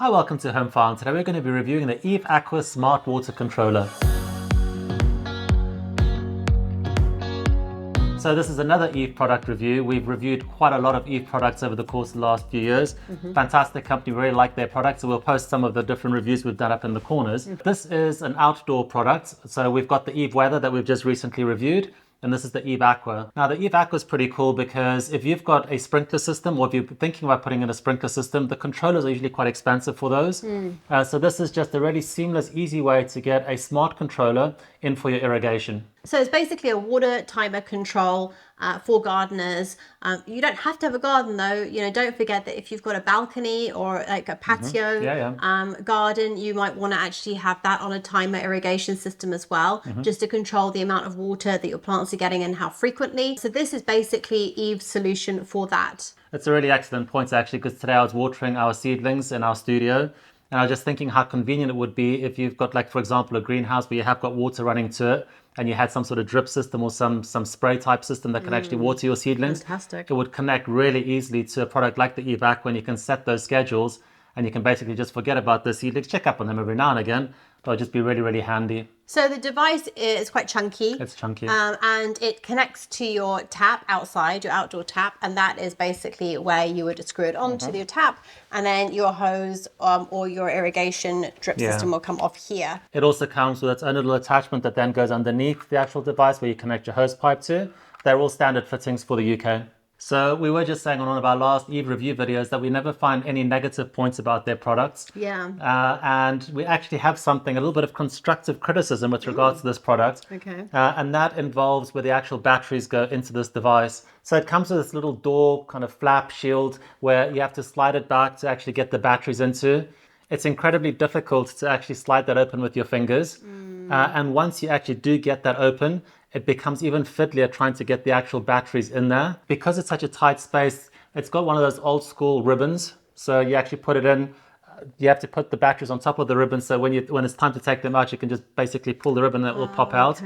Hi, welcome to Home Farm. Today we're going to be reviewing the Eve Aqua Smart Water Controller. So this is another Eve product review. We've reviewed quite a lot of Eve products over the course of the last few years. Fantastic company, really like their products. So we'll post some of the different reviews we've done up in the corners. This is an outdoor product. So we've got the Eve Weather that we've just recently reviewed. And this is the Eve Aqua. Now the Eve Aqua is pretty cool because if you've got a sprinkler system or if you're thinking about putting in a sprinkler system, the controllers are usually quite expensive for those. So this is just a really seamless, easy way to get a smart controller in for your irrigation. So it's basically a water timer control for gardeners. You don't have to have a garden though. Don't forget that if you've got a balcony or like a patio garden, you might want to actually have that on a timer irrigation system as well, just to control the amount of water that your plants are getting and how frequently. So this is basically Eve's solution for that. It's a really excellent point actually, because today I was watering our seedlings in our studio. And I was just thinking how convenient it would be if you've got, like, for example, a greenhouse where you have got water running to it and you had some sort of drip system or some spray type system that can actually water your seedlings. Fantastic. It would connect really easily to a product like the Eve Aqua, when you can set those schedules and you can basically just forget about the seedlings, check up on them every now and again. But it'll just be really, really handy. So the device is quite chunky. It's chunky. And it connects to your tap outside, your outdoor tap, and that is basically where you would screw it onto your tap, and then your hose or your irrigation drip system will come off here. It also comes with its own little attachment that then goes underneath the actual device where you connect your hose pipe to. They're all standard fittings for the UK. So we were just saying on one of our last Eve review videos that we never find any negative points about their products. Yeah. And we actually have a little bit of constructive criticism with regards to this product. Okay. And that involves where the actual batteries go into this device. So it comes with this little door kind of flap shield where you have to slide it back to actually get the batteries into. It's incredibly difficult to actually slide that open with your fingers. And once you actually do get that open, it becomes even fiddlier trying to get the actual batteries in there. Because it's such a tight space, it's got one of those old school ribbons. So you actually put it in, you have to put the batteries on top of the ribbon. So when it's time to take them out, you can just basically pull the ribbon and it will pop out,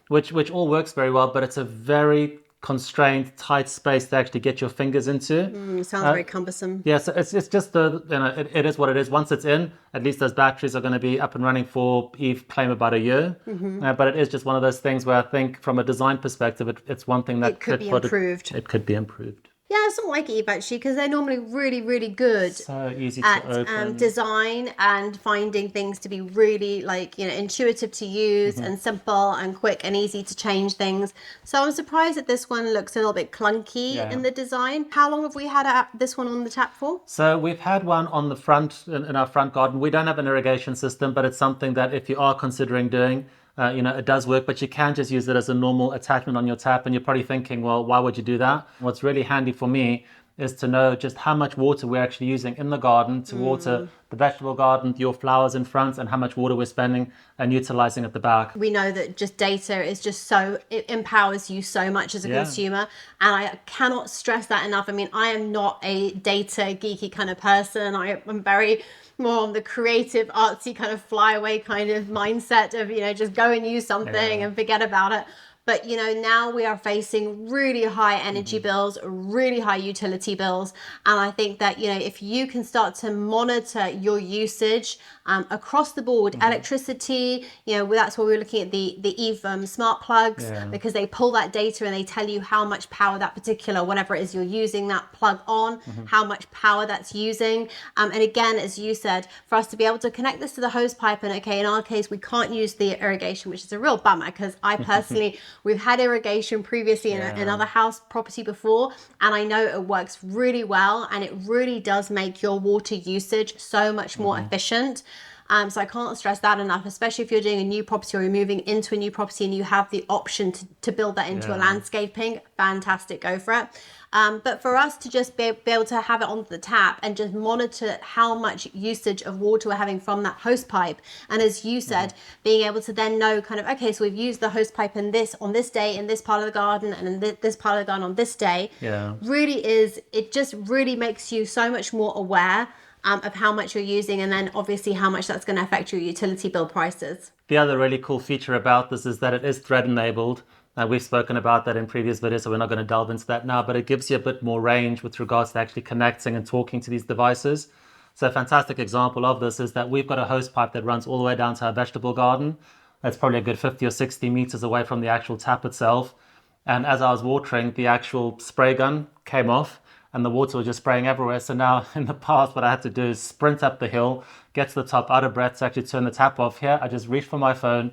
which all works very well, but it's a very constrained, tight space to actually get your fingers into. Sounds very cumbersome. Yeah, so it's just it is what it is. Once it's in, at least those batteries are going to be up and running for, Eve claim, about a year. But it is just one of those things where I think from a design perspective, it's one thing that It could be improved. It could be improved. Yeah, it's not like Eve actually, because they're normally really, really good So easy at to open. design and finding things to be really intuitive to use and simple and quick and easy to change things. So I'm surprised that this one looks a little bit clunky in the design. How long have we had this one on the tap for? So we've had one on the front, in our front garden. We don't have an irrigation system, but it's something that if you are considering doing, it does work, but you can just use it as a normal attachment on your tap. And you're probably thinking, well, why would you do that? What's really handy for me is to know just how much water we're actually using in the garden to water the vegetable garden, your flowers in front, and how much water we're spending and utilizing at the back. We know that just data is just it empowers you so much as a consumer. And I cannot stress that enough. I mean, I am not a data geeky kind of person. I'm very more on the creative, artsy kind of flyaway kind of mindset of, just go and use something and forget about it. But, now we are facing really high energy bills, really high utility bills. And I think that, if you can start to monitor your usage across the board, electricity, that's why we're looking at the Eve smart plugs, because they pull that data and they tell you how much power that particular, whatever it is you're using that plug on, how much power that's using. And again, as you said, for us to be able to connect this to the hose pipe, and okay, in our case, we can't use the irrigation, which is a real bummer, because I personally, we've had irrigation previously in another house property before, and I know it works really well, and it really does make your water usage so much more efficient. So I can't stress that enough, especially if you're doing a new property or you're moving into a new property and you have the option to build that into a landscaping. Fantastic, go for it. But for us to just be able to have it on the tap and just monitor how much usage of water we're having from that hose pipe. And as you said, being able to then know kind of, okay, so we've used the hose pipe on this day in this part of the garden and in this part of the garden on this day. It just really makes you so much more aware of how much you're using, and then obviously how much that's going to affect your utility bill prices. The other really cool feature about this is that it is thread enabled. We've spoken about that in previous videos, so we're not going to delve into that now, but it gives you a bit more range with regards to actually connecting and talking to these devices. So a fantastic example of this is that we've got a hose pipe that runs all the way down to our vegetable garden. That's probably a good 50 or 60 meters away from the actual tap itself. And as I was watering, the actual spray gun came off and the water was just spraying everywhere. So now in the past, what I had to do is sprint up the hill, get to the top, out of breath to actually turn the tap off. Here, I just reached for my phone,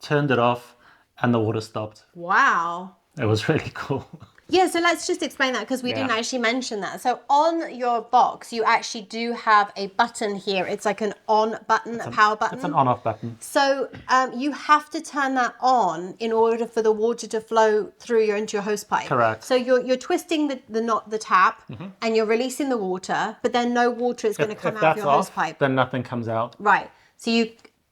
turned it off, and the water stopped. Wow. It was really cool. Yeah, so let's just explain that because we didn't actually mention that. So on your box, you actually do have a button here. It's like an on button, a power button. It's an on-off button. So you have to turn that on in order for the water to flow through into your hose pipe. Correct. So you're twisting the tap and you're releasing the water, but then no water is going to come out of your hose pipe. Then nothing comes out. Right.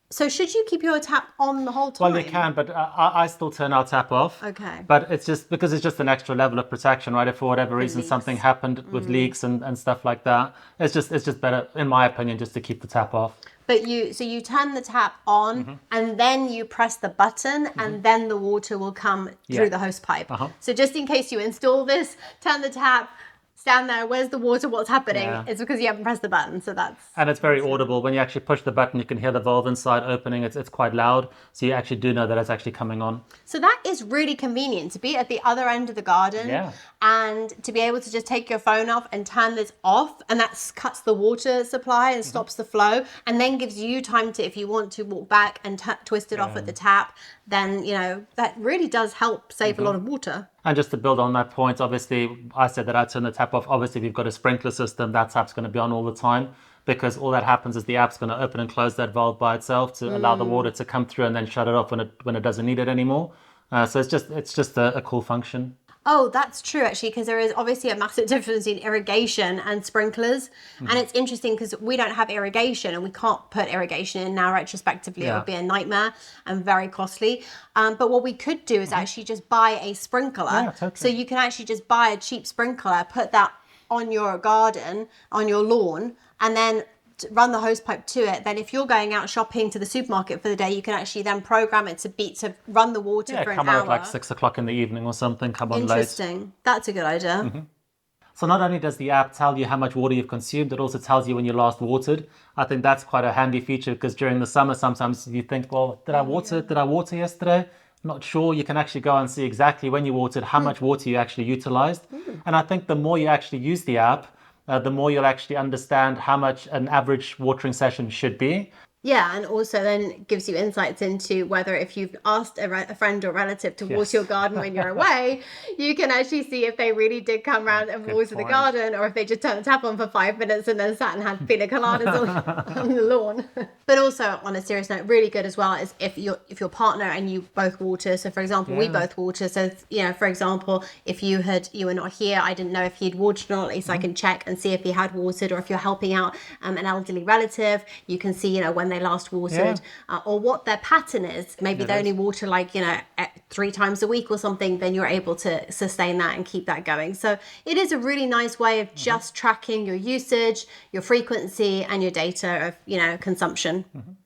So should you keep your tap on the whole time? Well, you can, but I still turn our tap off. Okay. But it's just because it's just an extra level of protection, right? If for whatever reason something happened with leaks and stuff like that, it's just better, in my opinion, just to keep the tap off. But you turn the tap on and then you press the button and then the water will come through the hose pipe. So just in case you install this, turn the tap, stand there, where's the water, what's happening? It's because you haven't pressed the button, so that's... And it's very audible. When you actually push the button, you can hear the valve inside opening. It's quite loud, so you actually do know that it's actually coming on. So that is really convenient to be at the other end of the garden and to be able to just take your phone off and turn this off, and that cuts the water supply and stops the flow, and then gives you time to, if you want to walk back and twist it off at the tap, then, you know, that really does help save a lot of water. And just to build on that point, obviously, I said that I turn the tap off. Obviously, if you've got a sprinkler system, that tap's going to be on all the time because all that happens is the app's going to open and close that valve by itself to allow the water to come through and then shut it off when it doesn't need it anymore. So it's just a cool function. Oh, that's true, actually, because there is obviously a massive difference in irrigation and sprinklers. And it's interesting because we don't have irrigation and we can't put irrigation in now retrospectively. It would be a nightmare and very costly. But what we could do is actually just buy a sprinkler. Yeah, totally. So you can actually just buy a cheap sprinkler, put that on your garden, on your lawn, and then run the hose pipe to it. Then if you're going out shopping to the supermarket for the day, you can actually then program it to run the water for an hour. Come on at like 6 o'clock in the evening or something, come on late. Interesting. That's a good idea. So not only does the app tell you how much water you've consumed, it also tells you when you last watered. I think that's quite a handy feature because during the summer, sometimes you think, well, did I water yesterday? Not sure. You can actually go and see exactly when you watered, how much water you actually utilized. And I think the more you actually use the app, the more you'll actually understand how much an average watering session should be. Yeah, and also then gives you insights into whether if you've asked a friend or relative to water your garden when you're away, you can actually see if they really did come around and water the garden or if they just turned the tap on for 5 minutes and then sat and had pina coladas on the lawn. But also, on a serious note, really good as well is if your partner and you both water. So for example, we both water. So, you know, for example, if you were not here, I didn't know if he'd watered or not, at least I can check and see if he had watered, or if you're helping out an elderly relative, you can see, you know, when they last watered or what their pattern is. Maybe they only water like, you know, 3 times a week or something, then you're able to sustain that and keep that going. So it is a really nice way of just tracking your usage, your frequency and your data of, you know, consumption.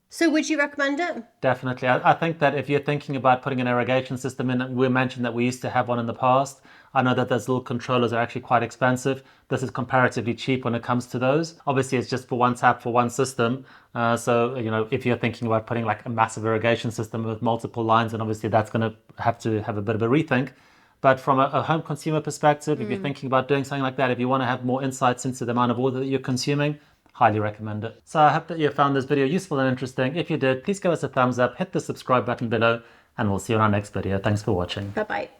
So would you recommend it? Definitely. I think that if you're thinking about putting an irrigation system in, we mentioned that we used to have one in the past. I know that those little controllers are actually quite expensive. This is comparatively cheap when it comes to those. Obviously, it's just for one tap for one system. So, you know, if you're thinking about putting like a massive irrigation system with multiple lines, then obviously that's going to have a bit of a rethink. But from a home consumer perspective, if you're thinking about doing something like that, if you want to have more insights into the amount of water that you're consuming, highly recommend it. So I hope that you found this video useful and interesting. If you did, please give us a thumbs up, hit the subscribe button below, and we'll see you on our next video. Thanks for watching. Bye-bye.